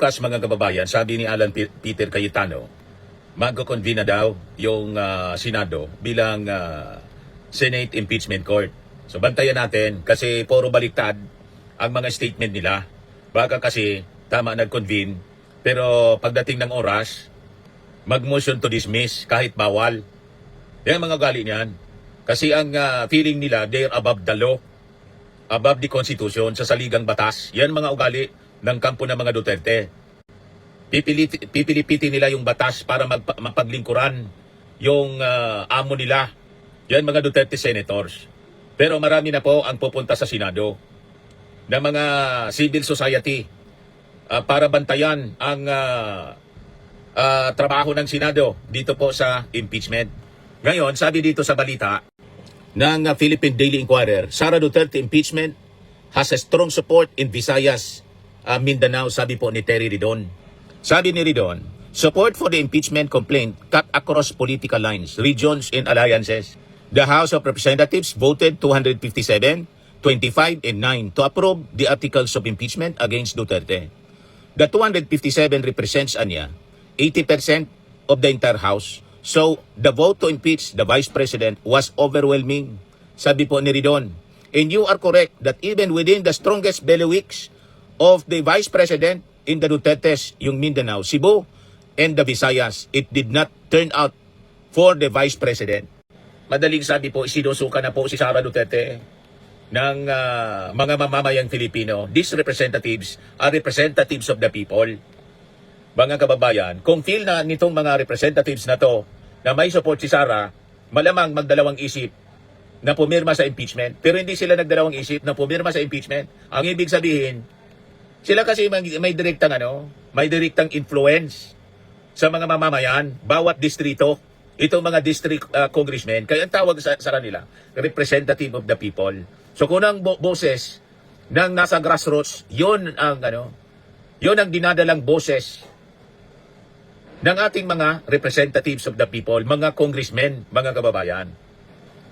bukas mga kababayan, sabi ni Alan Peter Cayetano, magko-convene na daw yung Senado bilang Senate Impeachment Court. So bantayan natin kasi puro baliktad ang mga statement nila. Baka kasi tama nag-convene pero pagdating ng oras, mag-motion to dismiss kahit bawal. Yan mga ugali niyan. Kasi ang feeling nila, they're above the law, above the Constitution, sa saligang batas. Yan mga ugali ng kampo ng mga Duterte. Pipilipitin nila yung batas para mapaglingkuran yung amo nila. Yan mga Duterte senators. Pero marami na po ang pupunta sa Senado ng mga civil society para bantayan ang trabaho ng Senado dito po sa impeachment. Ngayon, sabi dito sa balita ng Philippine Daily Inquirer, Sara Duterte impeachment has a strong support in Visayas, Mindanao, sabi po ni Terry Ridon. Sabi ni Ridon, support for the impeachment complaint cut across political lines, regions, and alliances. The House of Representatives voted 257, 25, and 9 to approve the articles of impeachment against Duterte. The 257 represents, 80% of the entire House. So, the vote to impeach the Vice President was overwhelming, sabi po ni Ridon. And you are correct that even within the strongest bailiwicks of the Vice President in the Dutertes, yung Mindanao, Cebu, and the Visayas, it did not turn out for the Vice President. Madaling sabi po, sinusuka na po si Sara Duterte ng mga mamamayang Filipino. These representatives are representatives of the people. Mga kababayan, kung feel na nitong mga representatives na to na may support si Sara, malamang magdalawang isip na pumirma sa impeachment. Pero hindi sila nagdalawang isip na pumirma sa impeachment. Ang ibig sabihin, sila kasi may direktang influence sa mga mamamayan, bawat distrito. Itong mga district congressmen, kaya ang tawag sa kanila, representative of the people. So kung ang boses ng nasa grassroots, yon ang dinadalang boses ng ating mga representatives of the people, mga congressmen, mga kababayan.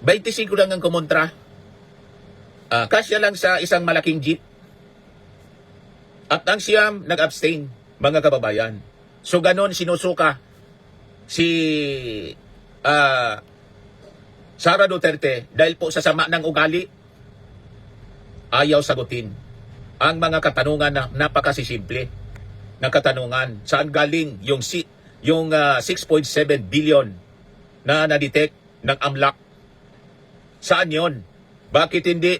25 lang ang kumontra. Kasya lang sa isang malaking jeep. At ang siyam nag-abstain, mga kababayan. So ganon sinusuka si Sara Duterte dahil po sa sama ng ugali, ayaw sagutin ang mga katanungan na napakasisimple na katanungan. Saan galing yung 6.7 billion na na-detect ng AMLAC? Saan yon? Bakit hindi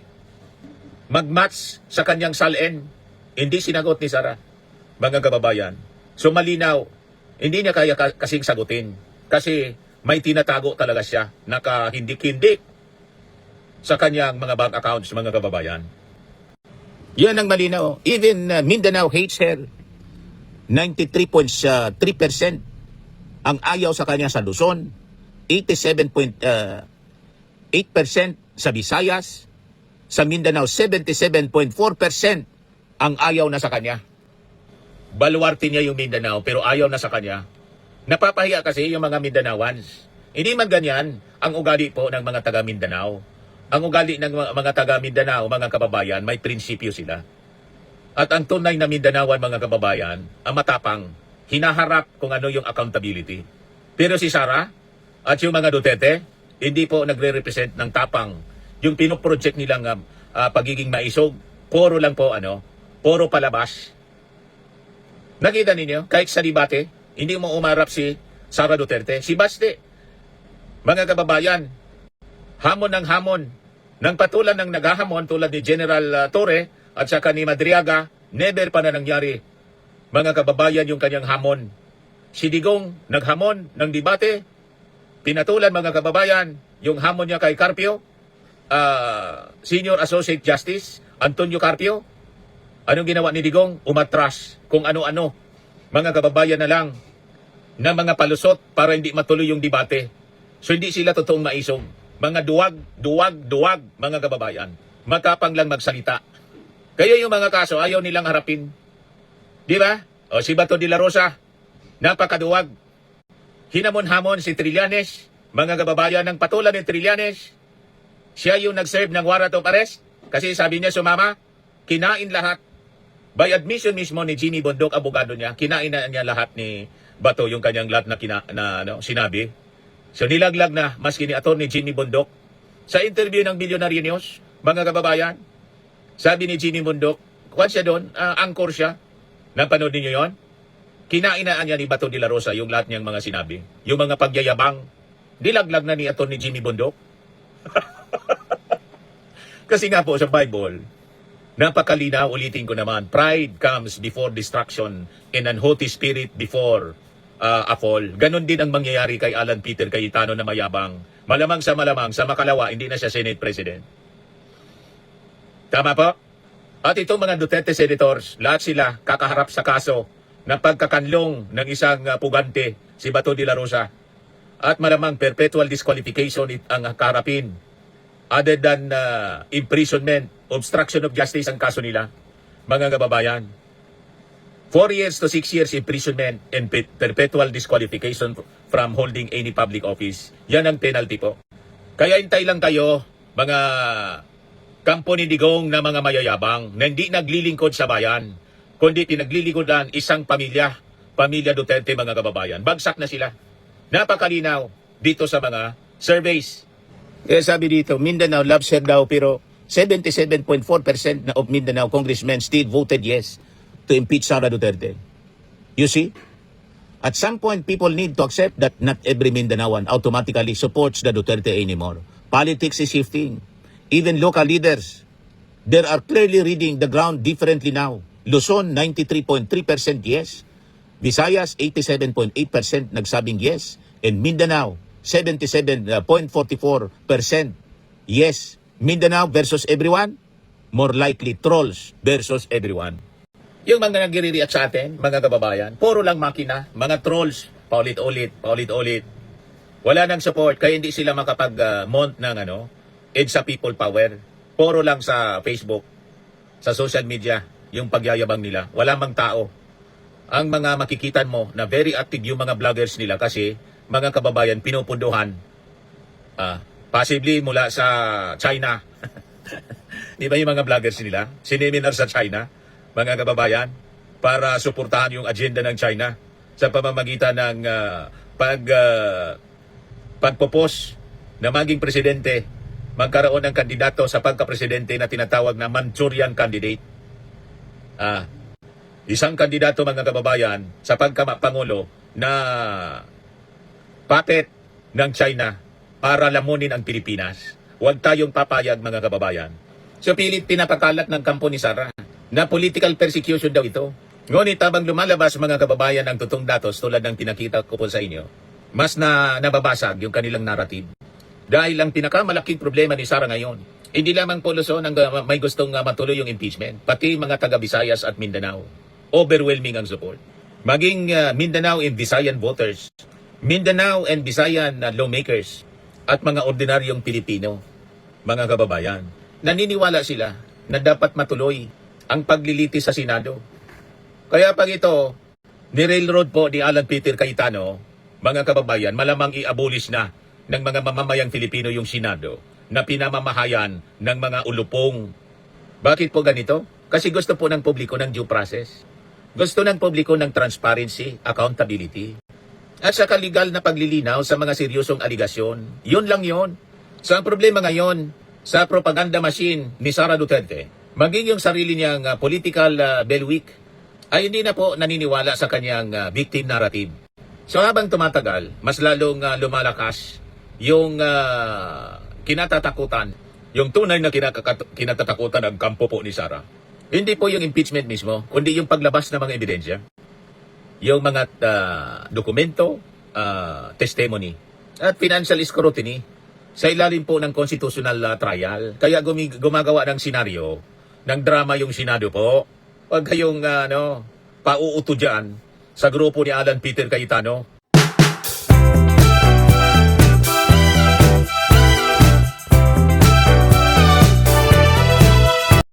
mag-match sa kanyang salin? Hindi sinagot ni Sara, mga kababayan. So malinaw, hindi niya kaya kasing sagutin kasi may tinatago talaga siya, nakahindik-hindik sa kanyang mga bank accounts, mga kababayan. Yan ang malinaw. Even Mindanao hates her. 93.3% ang ayaw sa kanya sa Luzon, 87.8% sa Visayas, sa Mindanao 77.4% ang ayaw na sa kanya. Baluarte niya yung Mindanao pero ayaw na sa kanya. Napapahiya kasi yung mga Mindanaoans. Hindi man ganyan ang ugali po ng mga taga Mindanao. Ang ugali ng mga taga Mindanao, mga kababayan, may prinsipyo sila. At ang tunay na Mindanaoan, mga kababayan, ang matapang, hinaharap kung ano yung accountability. Pero si Sara at yung mga Duterte, hindi po nagre-represent ng tapang. Yung pinoproject nilang pagiging maisog, puro lang po puro palabas. Nakita ninyo, kahit sa debate, hindi mo umarap si Sara Duterte. Si Baste, mga kababayan, hamon ng patulan ng naghahamon tulad ni General Torre at saka ni Madriaga, never pa na nangyari. Mga kababayan, yung kanyang hamon. Si Digong naghamon ng debate, pinatulan mga kababayan, yung hamon niya kay Carpio, Senior Associate Justice, Antonio Carpio. Anong ginawa ni Digong? Umatras kung ano-ano. Mga kababayan na lang na mga palusot para hindi matuloy yung debate. So hindi sila totoong maisog. Mga duwag, mga kababayan. Matapang lang magsalita. Kaya yung mga kaso, ayaw nilang harapin. Di ba? O si Bato de la Rosa, napakaduwag. Hinamon-hamon si Trillanes, mga kababayan ng patulan ni Trillanes. Siya yung nag-serve ng warrant of arrest kasi sabi niya sumama, kinain lahat By admission mismo ni Jimmy Bondoc, abogado niya, kinain na niya lahat ni Bato, yung kanyang lahat sinabi. So nilaglag na maski ni Atty. Jimmy Bondoc. Sa interview ng Billionaire News, mga kababayan, sabi ni Jimmy Bondoc, kuwan siya doon, anchor siya. Napanood niyo yon? Kinainaan niya ni Bato de la Rosa yung lahat niyang mga sinabi. Yung mga pagyayabang, nilaglag na ni Atty. Jimmy Bondoc. Kasi nga po sa Bible, napakalinaw, ulitin ko naman, pride comes before destruction and an haughty spirit before a fall. Ganon din ang mangyayari kay Alan Peter Cayetano na mayabang. Malamang, sa makalawa, hindi na siya Senate President. Tama po? At itong mga Duterte senators, lahat sila kakaharap sa kaso ng pagkakanlong ng isang pugante, si Bato de la Rosa. At malamang perpetual disqualification ang kaharapin. Other than imprisonment, obstruction of justice ang kaso nila, mga kababayan. 4 years to 6 years imprisonment and perpetual disqualification from holding any public office. Yan ang penalty po. Kaya hintay lang kayo, mga kampo ni Digong na mga mayayabang na hindi naglilingkod sa bayan, kundi pinaglilingkodan isang pamilya, pamilya Duterte, mga kababayan. Bagsak na sila. Napakalinaw dito sa mga surveys. Kaya sabi dito, Mindanao loves her daw, pero 77.4% of Mindanao congressmen still voted yes to impeach Sara Duterte. You see? At some point, people need to accept that not every Mindanaoan automatically supports the Duterte anymore. Politics is shifting. Even local leaders, they are clearly reading the ground differently now. Luzon, 93.3% yes. Visayas, 87.8% nagsabing yes. And Mindanao, 77.44% yes. Mindanao versus everyone, more likely trolls versus everyone. Yung mga nagre-react sa atin, mga kababayan, puro lang makina, mga trolls, paulit-ulit, paulit-ulit. Wala nang support, kaya hindi sila makapag-mount ng EDSA People Power. Puro lang sa Facebook, sa social media, yung pagyayabang nila. Wala mang tao. Ang mga makikitan mo na very active yung mga vloggers nila kasi mga kababayan, pinupunduhan. Possibly mula sa China. Di ba yung mga vloggers nila? Sineminar sa China, mga kababayan, para suportahan yung agenda ng China sa pamamagitan ng pagpopos na maging presidente, magkaroon ng kandidato sa pagka-presidente na tinatawag na Manchurian candidate. Isang kandidato, mga kababayan, sa pagka-pangulo na puppet ng China para lamunin ang Pilipinas. Huwag tayong papayag, mga kababayan. So, pinapakalat ng kampo ni Sara na political persecution daw ito. Ngunit habang lumalabas, mga kababayan, ang totoong datos tulad ng pinakita ko po sa inyo, mas nababasag yung kanilang narrative. Dahil ang pinakamalaking problema ni Sara ngayon, hindi lamang po Luzon ang may gustong matuloy yung impeachment, pati mga taga Visayas at Mindanao. Overwhelming ang support. Maging Mindanao and Visayan voters, Mindanao and Visayan lawmakers, at mga ordinaryong Pilipino, mga kababayan, naniniwala sila na dapat matuloy ang paglilitis sa Senado. Kaya pag ito, ni-railroad po ni Alan Peter Cayetano, mga kababayan, malamang i-abolish na ng mga mamamayang Pilipino yung Senado na pinamamahayan ng mga ulupong. Bakit po ganito? Kasi gusto po ng publiko ng due process. Gusto ng publiko ng transparency, accountability. At sa legal na paglilinaw sa mga seryosong aligasyon. Yun lang yun. So ang problema ngayon sa propaganda machine ni Sara Duterte, maging yung sarili niyang political bailiwick, ay hindi na po naniniwala sa kanyang victim narrative. So habang tumatagal, mas lalong lumalakas yung kinatatakutan, yung tunay na kinatatakutan ng kampo po ni Sara. Hindi po yung impeachment mismo, kundi yung paglabas ng mga ebidensya. Yung mga dokumento, testimony, at financial scrutiny sa ilalim po ng constitutional trial. Kaya gumagawa ng senaryo, ng drama yung Senado po. Huwag kayong pauuto dyan sa grupo ni Alan Peter Cayetano